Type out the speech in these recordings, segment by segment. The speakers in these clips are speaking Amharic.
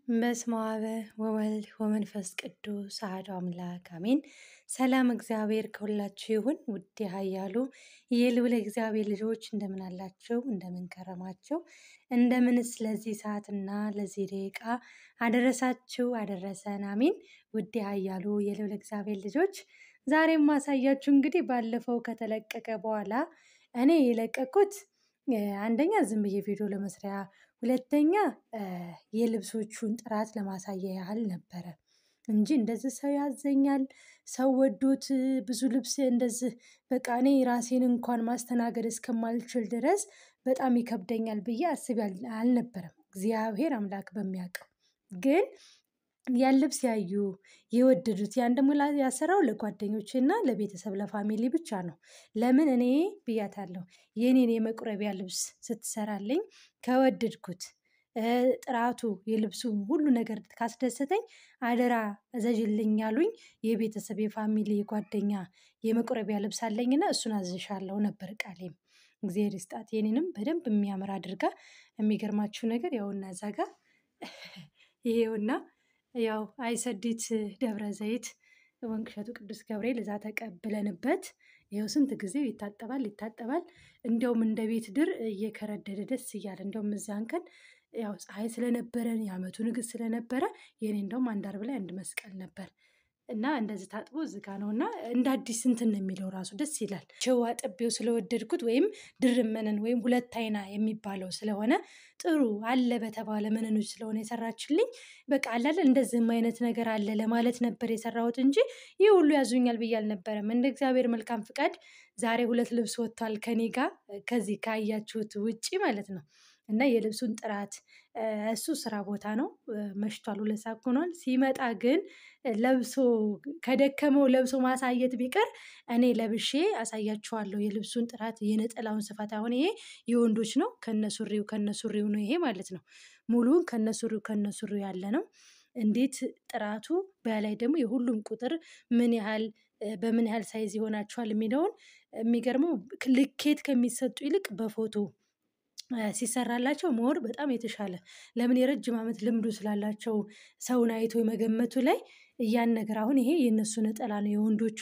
በስመ አብ ወወልድ ወመንፈስ ቅዱስ አሐዱ አምላክ አሜን። ሰላም እግዚአብሔር ከሁላችሁ ይሁን። ውድ ኃያሉ የልዑል እግዚአብሔር ልጆች እንደምን አላችሁ? እንደምን ከረማችሁ? እንደምንስ ለዚህ ሰዓትና ለዚህ ደቂቃ አደረሳችሁ አደረሰን። አሜን። ውድ ኃያሉ የልዑል እግዚአብሔር ልጆች ዛሬም ማሳያችሁ እንግዲህ ባለፈው ከተለቀቀ በኋላ እኔ የለቀኩት አንደኛ ዝም ብዬ ቪዲዮ ለመስሪያ፣ ሁለተኛ የልብሶቹን ጥራት ለማሳያ ያህል ነበረ እንጂ እንደዚህ ሰው ያዘኛል፣ ሰው ወዶት ብዙ ልብስ እንደዚህ በቃ እኔ ራሴን እንኳን ማስተናገድ እስከማልችል ድረስ በጣም ይከብደኛል ብዬ አስቤ አልነበረም። እግዚአብሔር አምላክ በሚያውቀው ግን ያን ልብስ ያዩ የወደዱት ያን ደግሞ ያሰራው ለጓደኞቼ እና ለቤተሰብ ለፋሚሊ ብቻ ነው። ለምን እኔ ብያታለሁ፣ የኔን የመቁረቢያ ልብስ ስትሰራልኝ ከወደድኩት ጥራቱ የልብሱ ሁሉ ነገር ካስደሰተኝ አደራ እዘዥልኝ ያሉኝ የቤተሰብ የፋሚሊ የጓደኛ የመቁረቢያ ልብስ አለኝና እሱን አዝሻለሁ ነበር ቃሌም። እግዚአብሔር ይስጣት የኔንም በደንብ የሚያምር አድርጋ። የሚገርማችሁ ነገር ያውና እዛ ጋ ይሄውና ያው አይሰዲት ደብረ ዘይት ወንቅሸቱ ቅዱስ ገብርኤል እዛ ተቀብለንበት ይኸው ስንት ጊዜው ይታጠባል። እንደውም እንደ ቤት ድር እየከረደደ ደስ እያለ እንደውም እዛን ቀን ያው ፀሐይ ስለነበረን የዓመቱ ንግስ ስለነበረ የኔ እንደውም አንድ አርብ ላይ አንድ መስቀል ነበር እና እንደዚህ ታጥቦ እዚህ ጋ ነውና እንደ አዲስ እንትን ነው የሚለው ራሱ ደስ ይላል። ሸዋ ጥቤው ስለወደድኩት ወይም ድርብ መነን ወይም ሁለት አይና የሚባለው ስለሆነ ጥሩ አለ በተባለ መነኖች ስለሆነ የሰራችልኝ በቃ አላለ እንደዚህም አይነት ነገር አለ ለማለት ነበር የሰራሁት እንጂ ይህ ሁሉ ያዙኛል ብዬ አልነበረም። እንደ እግዚአብሔር መልካም ፍቃድ ዛሬ ሁለት ልብስ ወጥቷል ከኔ ጋር ከዚህ ካያችሁት ውጪ ማለት ነው። እና የልብሱን ጥራት እሱ ስራ ቦታ ነው፣ መሽቷል፣ 2 ሰዓት ሆኗል። ሲመጣ ግን ለብሶ ከደከመው ለብሶ ማሳየት ቢቀር እኔ ለብሼ አሳያችኋለሁ የልብሱን ጥራት የነጠላውን ስፋት። አሁን ይሄ የወንዶች ነው ከነሱሪው ነው ይሄ ማለት ነው። ሙሉውን ከነሱሪው ያለ ነው። እንዴት ጥራቱ በላይ ደግሞ የሁሉም ቁጥር ምን ያህል በምን ያህል ሳይዝ ይሆናችኋል የሚለውን የሚገርመው ልኬት ከሚሰጡ ይልቅ በፎቶ ሲሰራላቸው ሞር በጣም የተሻለ ለምን የረጅም ዓመት ልምዱ ስላላቸው ሰውን አይቶ የመገመቱ ላይ ያን ነገር አሁን ይሄ የነሱ ነጠላ ነው የወንዶቹ።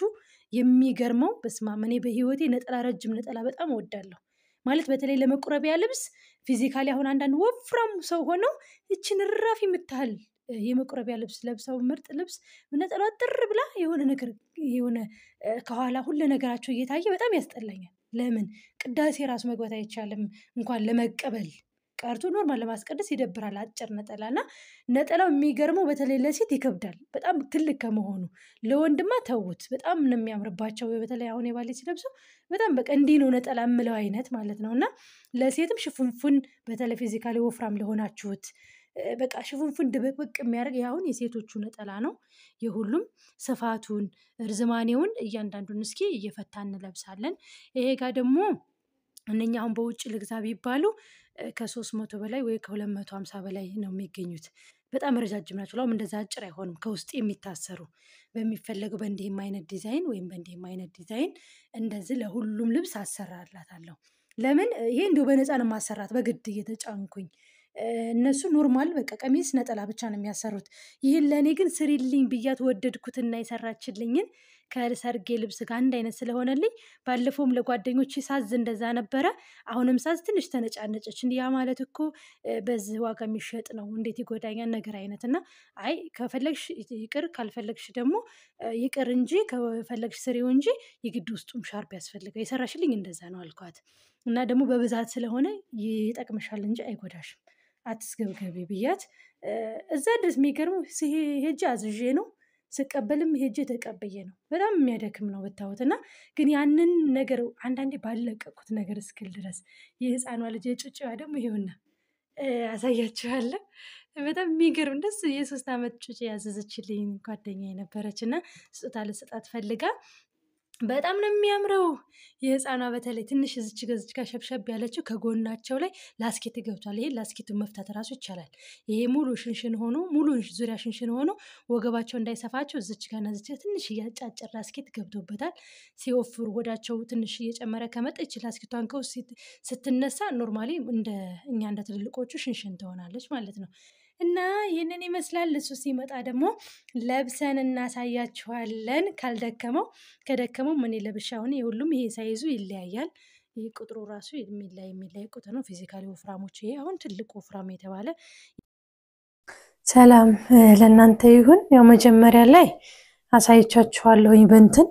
የሚገርመው በስማም እኔ በህይወቴ ነጠላ ረጅም ነጠላ በጣም እወዳለሁ። ማለት በተለይ ለመቁረቢያ ልብስ ፊዚካሊ አሁን አንዳንድ ወፍራም ሰው ሆነው እችን ራፊ የምታህል የመቁረቢያ ልብስ ለብሰው ምርጥ ልብስ ነጠላ ጥር ብላ የሆነ ነገር የሆነ ከኋላ ሁሉ ነገራቸው እየታየ በጣም ያስጠላኛል። ለምን ቅዳሴ ራሱ መግባት አይቻልም እንኳን ለመቀበል ቀርቶ ኖርማል ለማስቀደስ ይደብራል። አጭር ነጠላ እና ነጠላው የሚገርመው በተለይ ለሴት ይከብዳል በጣም ትልቅ ከመሆኑ። ለወንድማ ተውት በጣም ነው የሚያምርባቸው። በተለይ አሁን የባሌ ሲለብሱ በጣም በቃ እንዲህ ነው ነጠላ የምለው አይነት ማለት ነው። እና ለሴትም ሽፉንፉን በተለይ ፊዚካሊ ወፍራም ለሆናችሁት በቃ ሽፉንፉን ድብቅብቅ የሚያደርግ አሁን የሴቶቹ ነጠላ ነው። የሁሉም ስፋቱን ርዝማኔውን እያንዳንዱን እስኪ እየፈታን እንለብሳለን። ይሄ ጋር ደግሞ እነኛ አሁን በውጭ ልግዛ ቢባሉ ከ300 በላይ ወይ ከ250 በላይ ነው የሚገኙት። በጣም ረጃጅም ናቸው። ለምን እንደዛ አጭር አይሆንም። ከውስጥ የሚታሰሩ በሚፈለገው በእንዲህም አይነት ዲዛይን ወይም በእንዲህም አይነት ዲዛይን እንደዚህ ለሁሉም ልብስ አሰራላታለሁ። ለምን ይሄ እንደው በነፃ ነው ማሰራት በግድ እየተጫንኩኝ። እነሱ ኖርማል በቃ ቀሚስ ነጠላ ብቻ ነው የሚያሰሩት። ይህን ለኔ ግን ስሪልኝ ብያት ወደድኩትና የሰራችልኝን ከሰርጌ ልብስ ጋር አንድ አይነት ስለሆነልኝ ባለፈውም ለጓደኞቼ ሳዝ እንደዛ ነበረ። አሁንም ሳዝ ትንሽ ተነጫነጨች። እንዲህ ያ ማለት እኮ በዚህ ዋጋ የሚሸጥ ነው እንዴት ይጎዳኛል ነገር አይነት እና አይ ከፈለግሽ ይቅር ካልፈለግሽ ደግሞ ይቅር እንጂ ከፈለግሽ ስሪው እንጂ የግድ ውስጡም ሻርፕ ያስፈልገው የሰራሽልኝ እንደዛ ነው አልኳት። እና ደግሞ በብዛት ስለሆነ ይጠቅምሻል እንጂ አይጎዳሽም አትስገብገቢ ብያት። እዛ ድረስ የሚገርመው ሄጄ አዝዤ ነው ስቀበልም ሄጄ ተቀብዬ ነው። በጣም የሚያደክም ነው ብታዩት። እና ግን ያንን ነገር አንዳንዴ ባለቀቁት ነገር እስክል ድረስ የህፃኗ ልጅ የጩጬዋ ደግሞ ይሄውና አሳያችኋለሁ። በጣም የሚገርም ደስ የ3 ዓመት ጩጬ ያዘዘችልኝ ጓደኛዬ ነበረች እና ስጦታ ልሰጣት ፈልጋ በጣም ነው የሚያምረው። የህፃኗ በተለይ ትንሽ እዚች ጋር ሸብሸብ ያለችው ከጎናቸው ላይ ላስኬት ገብቷል። ይሄ ላስኬቱን መፍታት ራሱ ይቻላል። ይሄ ሙሉ ሽንሽን ሆኖ ሙሉ ዙሪያ ሽንሽን ሆኖ ወገባቸው እንዳይሰፋቸው እዚች ጋር እና እዚች ትንሽ እያጫጭር ላስኬት ገብቶበታል። ሲወፍሩ ሆዳቸው ትንሽ እየጨመረ ከመጣ ይች ላስኬቷን ከውስጥ ስትነሳ ኖርማሊ እንደ እኛ እንደ ትልልቆቹ ሽንሽን ትሆናለች ማለት ነው። እና ይሄንን ይመስላል እሱ ሲመጣ ደግሞ ለብሰን እናሳያችኋለን ካልደከመው ከደከመው ምን ይለብሻውን የሁሉም ይሄ ሳይዙ ይለያያል ይሄ ቁጥሩ ራሱ የሚለይ ቁጥር ነው ፊዚካሊ ወፍራሞች ይሄ አሁን ትልቁ ወፍራም የተባለ ሰላም ለእናንተ ይሁን ያው መጀመሪያ ላይ አሳይቻችኋለሁኝ በእንትን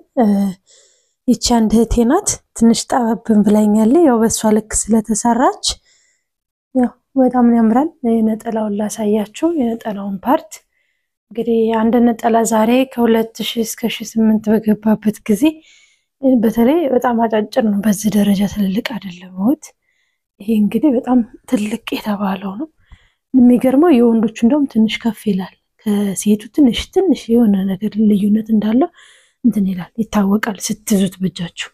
ይቺ አንድ እህቴ ናት ትንሽ ጣበብን ብላኛለች ያው በሷ ልክ ስለተሰራች ያው በጣም ያምራል የነጠላውን ላሳያችሁ የነጠላውን ፓርት እንግዲህ አንድ ነጠላ ዛሬ ከ2000 እስከ 8 በገባበት ጊዜ በተለይ በጣም አጫጭር ነው በዚህ ደረጃ ትልቅ አይደለም ወት ይሄ እንግዲህ በጣም ትልቅ የተባለው ነው የሚገርመው የወንዶቹ እንደውም ትንሽ ከፍ ይላል ከሴቱ ትንሽ የሆነ ነገር ልዩነት እንዳለው እንትን ይላል ይታወቃል ስትዙት በእጃችሁ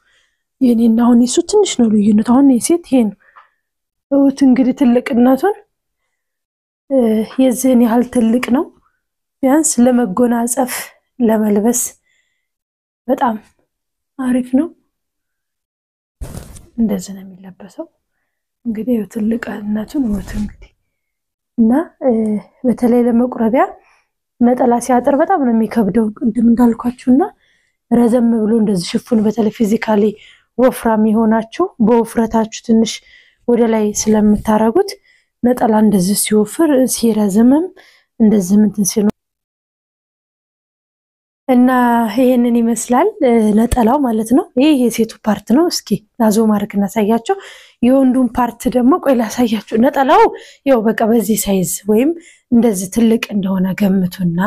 የኔና አሁን እሱ ትንሽ ነው ልዩነት አሁን የሴት ይሄ ነው ወት እንግዲህ ትልቅነቱን የዚህን ያህል ትልቅ ነው ቢያንስ ለመጎናጸፍ ለመልበስ በጣም አሪፍ ነው እንደዚህ ነው የሚለበሰው እንግዲህ ትልቅነቱን ወት እንግዲህ እና በተለይ ለመቁረቢያ ነጠላ ሲያጥር በጣም ነው የሚከብደው እንደም እንዳልኳችሁና ረዘም ብሎ እንደዚህ ሽፉን በተለይ ፊዚካሊ ወፍራም ይሆናችሁ በውፍረታችሁ ትንሽ ወደ ላይ ስለምታረጉት ነጠላ እንደዚህ ሲወፍር ሲረዝምም እንደዚህ ምንትን ሲሉ እና ይሄንን ይመስላል ነጠላው ማለት ነው ይሄ የሴቱ ፓርት ነው እስኪ ናዞ ማርክና ሳያችሁ የወንዱን ፓርት ደግሞ ቆይ ላሳያችሁ ነጠላው ያው በቃ በዚህ ሳይዝ ወይም እንደዚህ ትልቅ እንደሆነ ገምቱና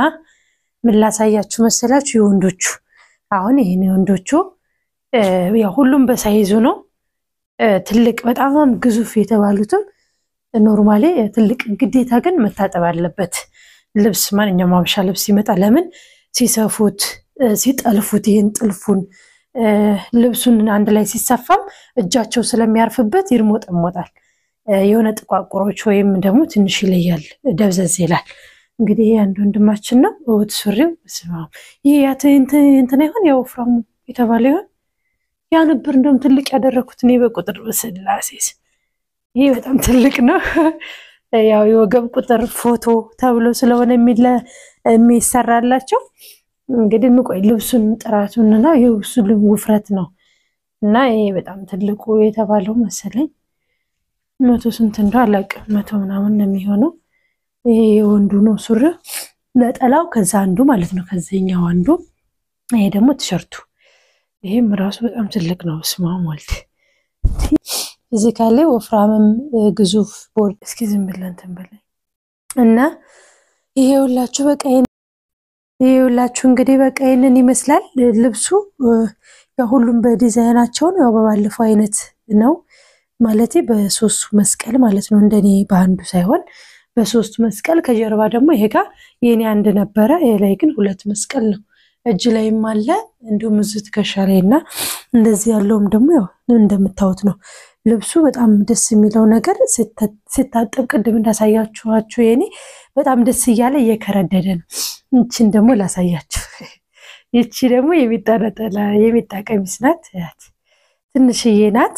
ምን ላሳያችሁ መሰላችሁ የወንዶቹ አሁን ይሄን የወንዶቹ ያው ሁሉም በሳይዙ ነው ትልቅ በጣም ግዙፍ የተባሉትም ኖርማሊ ትልቅ ግዴታ ግን መታጠብ አለበት ልብስ ማንኛውም ማምሻ ልብስ ይመጣ ለምን ሲሰፉት ሲጠልፉት ይሄን ጥልፉን ልብሱን አንድ ላይ ሲሰፋም እጃቸው ስለሚያርፍበት ይርሞጠሞጣል የሆነ ጥቋቁሮች ወይም ደግሞ ትንሽ ይለያል ደብዘዝ ይላል እንግዲህ አንድ ወንድማችን ነው ወት ሱሪው ስማም ይሄ እንትን ይሆን ያወፍራሙ የተባለ ይሆን ያ ነበር እንደውም ትልቅ ያደረኩት እኔ በቁጥር በስላሴስ ይሄ በጣም ትልቅ ነው ያው የወገብ ቁጥር ፎቶ ተብሎ ስለሆነ የሚሰራላቸው እንግዲህ እንቆይ ልብሱን ጥራቱንና የልብሱን ውፍረት ነው እና ይሄ በጣም ትልቁ የተባለው መሰለኝ 100 ስንት እንደው አላውቅም 100 ምናምን ነው የሚሆነው ይሄ የወንዱ ነው ሱሪ ነጠላው ከዛ አንዱ ማለት ነው ከዛኛው አንዱ ይሄ ደግሞ ቲሸርቱ ይሄም ራሱ በጣም ትልቅ ነው ስማም ወልድ እዚህ ካለ ወፍራምም ግዙፍ ቦርድ እስኪ ዝም ብለን ተንበለኝ እና ይሄ ሁላችሁ እንግዲህ በቃ ይሄንን ይመስላል ልብሱ ሁሉም በዲዛይናቸው ነው በባለፈው አይነት ነው ማለቴ በሶስቱ መስቀል ማለት ነው እንደኔ በአንዱ ሳይሆን በሶስቱ መስቀል ከጀርባ ደግሞ ይሄ ጋር የኔ አንድ ነበረ ይሄ ላይ ግን ሁለት መስቀል ነው እጅ ላይም አለ እንዲሁም እዚህ ከሻለይና እንደዚህ ያለውም ደግሞ ያው እንደምታዩት ነው ልብሱ በጣም ደስ የሚለው ነገር ሲታጠብ ቅድም እንዳሳያችኋችሁ የኔ በጣም ደስ ይያለ እየከረደደ ነው እቺን ደግሞ ላሳያችሁ እቺ ደግሞ የሚጣቀሚስ ናት ትንሽዬ ናት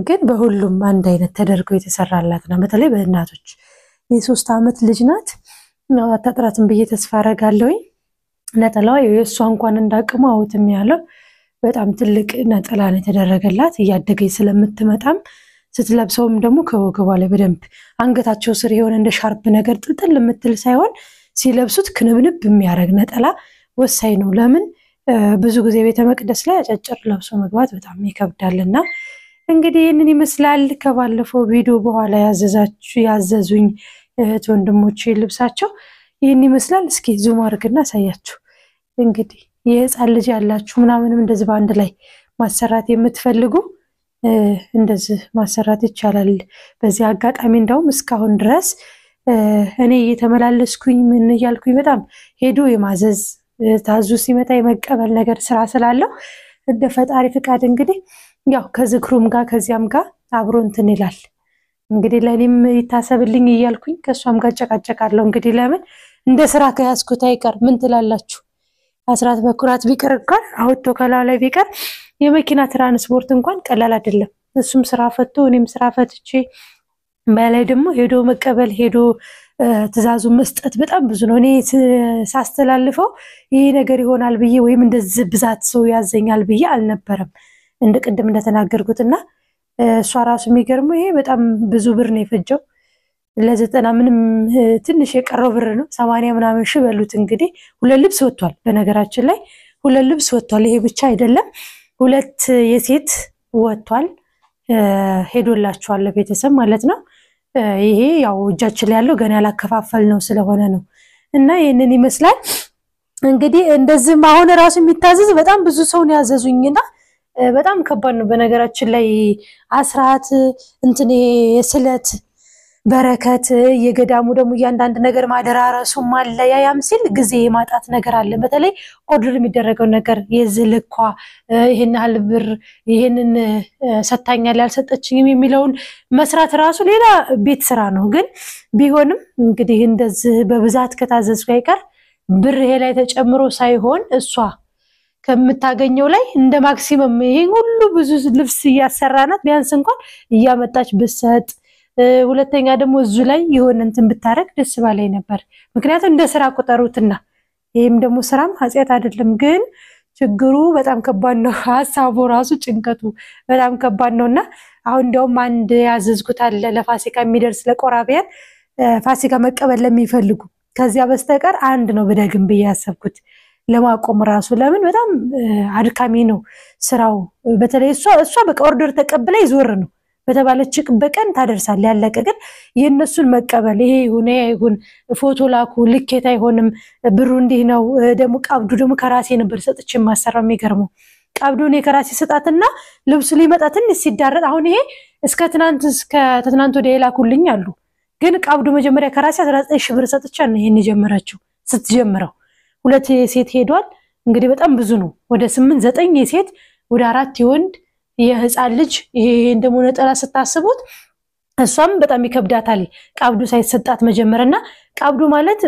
ግን በሁሉም አንድ አይነት ተደርጎ የተሰራላት ነው በተለይ በእናቶች የ3 አመት ልጅ ናት ነው አታጥራትም በየ ተስፋ አረጋለሁኝ ነጠላው የሷ እንኳን እንዳቀሙ አውትም ያለው በጣም ትልቅ ነጠላ ነው የተደረገላት ያደገኝ ስለምትመጣም ስትለብሰውም ደግሞ ከወገቧ ላይ በደንብ አንገታቸው ስር የሆነ እንደ ሻርፕ ነገር ጥልጥል የምትል ሳይሆን ሲለብሱት ክንብንብ የሚያረግ ነጠላ ወሳኝ ነው ለምን ብዙ ጊዜ ቤተ መቅደስ ላይ አጫጭር ለብሶ መግባት በጣም ይከብዳልና እንግዲህ ይሄንን ይመስላል ከባለፈው ቪዲዮ በኋላ ያዘዙኝ ወንድሞቼ ልብሳቸው ይሄን ይመስላል እስኪ ዙም አድርግና ሳያችሁ እንግዲህ የህፃን ልጅ ያላችሁ ምናምንም እንደዚህ ባንድ ላይ ማሰራት የምትፈልጉ እንደዚህ ማሰራት ይቻላል በዚህ አጋጣሚ እንደውም እስካሁን ድረስ እኔ እየተመላለስኩኝ ምን ይያልኩኝ በጣም ሄዶ የማዘዝ ታዙ ሲመጣ የመቀበል ነገር ስራ ስላለው እንደ ፈጣሪ ፍቃድ እንግዲህ ያው ከዝክሩም ጋር ከዚያም ጋር አብሮ እንትን ይላል እንግዲህ ለኔም ይታሰብልኝ ይያልኩኝ ከሷም ጋር ጨቃጨቃለሁ እንግዲህ ለምን እንደ ስራ ከያስኩት አይቀር ምን ትላላችሁ አስራት በኩራት ቢቀር እንኳን አውጥቶ ከላላይ ቢቀር የመኪና ትራንስፖርት እንኳን ቀላል አይደለም እሱም ስራ ፈቶ እኔም ስራ ፈትቼ በላይ ደግሞ ሄዶ መቀበል ሄዶ ትዛዙ መስጠት በጣም ብዙ ነው እኔ ሳስተላልፈው ይሄ ነገር ይሆናል ብዬ ወይም እንደዚህ ብዛት ሰው ያዘኛል ብዬ አልነበረም እንደ ቅድም እንደተናገርኩትና እሷ ራሱ የሚገርመው ይሄ በጣም ብዙ ብር ነው የፈጀው ለዘጠና ምንም ትንሽ የቀረው ብር ነው 80 ምናምን ሺህ በሉት እንግዲህ ሁለት ልብስ ወጥቷል በነገራችን ላይ ሁለት ልብስ ወጥቷል ይሄ ብቻ አይደለም ሁለት የሴት ወጥቷል ሄዶላችኋል ለቤተሰብ ማለት ነው ይሄ ያው እጃችን ላይ ያለው ገና ያላከፋፈል ነው ስለሆነ ነው እና ይሄንን ይመስላል እንግዲህ እንደዚህ አሁን ራሱ የሚታዘዝ በጣም ብዙ ሰው ነው ያዘዙኝና በጣም ከባድ ነው በነገራችን ላይ አስራት እንትን የስለት በረከት የገዳሙ ደግሞ ያንዳንድ ነገር ማደራረሱ ማለያያም ሲል ጊዜ ማጣት ነገር አለ በተለይ ኦርደር የሚደረገው ነገር የዝልኳ ይሄን አልብር ይሄንን ሰታኛል ያልሰጠችኝ የሚለውን መስራት ራሱ ሌላ ቤት ስራ ነው ግን ቢሆንም እንግዲህ እንደዚህ በብዛት ከታዘዝኩ አይቀር ብር ይሄ ላይ ተጨምሮ ሳይሆን እሷ ከምታገኘው ላይ እንደ ማክሲመም ይሄ ሁሉ ብዙ ልብስ ያሰራናት ቢያንስ እንኳን ያመጣች በሰጥ ሁለተኛ ደግሞ እዙ ላይ ይሆን እንትን ብታረክ ደስ ባላይ ነበር ምክንያቱም እንደ ስራ ቁጠሩትና ይሄም ደግሞ ስራም ኃጢያት አይደለም ግን ችግሩ በጣም ከባድ ነው ሐሳቡ ራሱ ጭንቀቱ በጣም ከባድ ነውና አሁን እንደውም አንድ ያዘዝኩት አለ ለፋሲካ የሚደርስ ለቆራቢያን ፋሲካ መቀበል ለሚፈልጉ ከዚያ በስተቀር አንድ ነው በደግም በያሰብኩት ለማቆም ራሱ ለምን በጣም አድካሚ ነው ስራው በተለይ እሷ በቃ ኦርደር ተቀብላ ይዞር ነው በተባለች በቀን ታደርሳል ያለቀ ግን የነሱን መቀበል ይሄ ይሁን ፎቶ ላኩ ልኬት አይሆንም ብሩ እንዲህ ነው ደግሞ ቀብዱ ደግሞ ከራሴ ነበር ሰጥቼ ማሰራው የሚገርመው ቀብዱን የከራሴ ሰጣትና ልብሱ ሊመጣ ትንሽ ሲዳረጥ አሁን ይሄ እስከ ትናንት ወደ ይላኩልኝ አሉ ግን ቀብዱ መጀመሪያ ከራሴ 19000 ብር ሰጥቻ ነው ይሄን ጀመረችው ስትጀምረው ሁለት የሴት ሄዷል እንግዲህ በጣም ብዙ ነው ወደ 8 9 የሴት ወደ 4 የወንድ የህፃን ልጅ ይሄን ደግሞ ነጠላ ስታስቡት እሷም በጣም ይከብዳታል ቀብዱ ሳይሰጣት መጀመርና ቀብዱ ማለት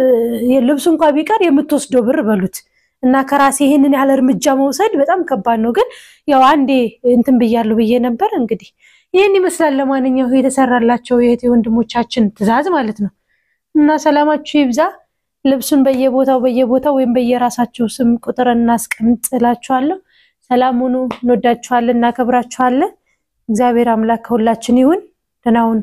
የልብሱ እንኳን ቢቀር የምትወስደው ብር በሉት እና ከራሴ ይሄንን ያለ እርምጃ መውሰድ በጣም ከባድ ነው ግን ያው አንዴ እንትን ብያለሁ ብዬ ነበር እንግዲህ ይሄን ይመስላል ለማንኛው የተሰራላቸው የእህቴ ወንድሞቻችን ትዛዝ ማለት ነው እና ሰላማችሁ ይብዛ ልብሱን በየቦታው ወይም በየራሳቸው ስም ቁጥር እናስቀምጥላችኋለሁ ሰላም ሁኑ እንወዳችኋለን እናከብራችኋለን እግዚአብሔር አምላክ ሁላችን ይሁን ደህና ሁኑ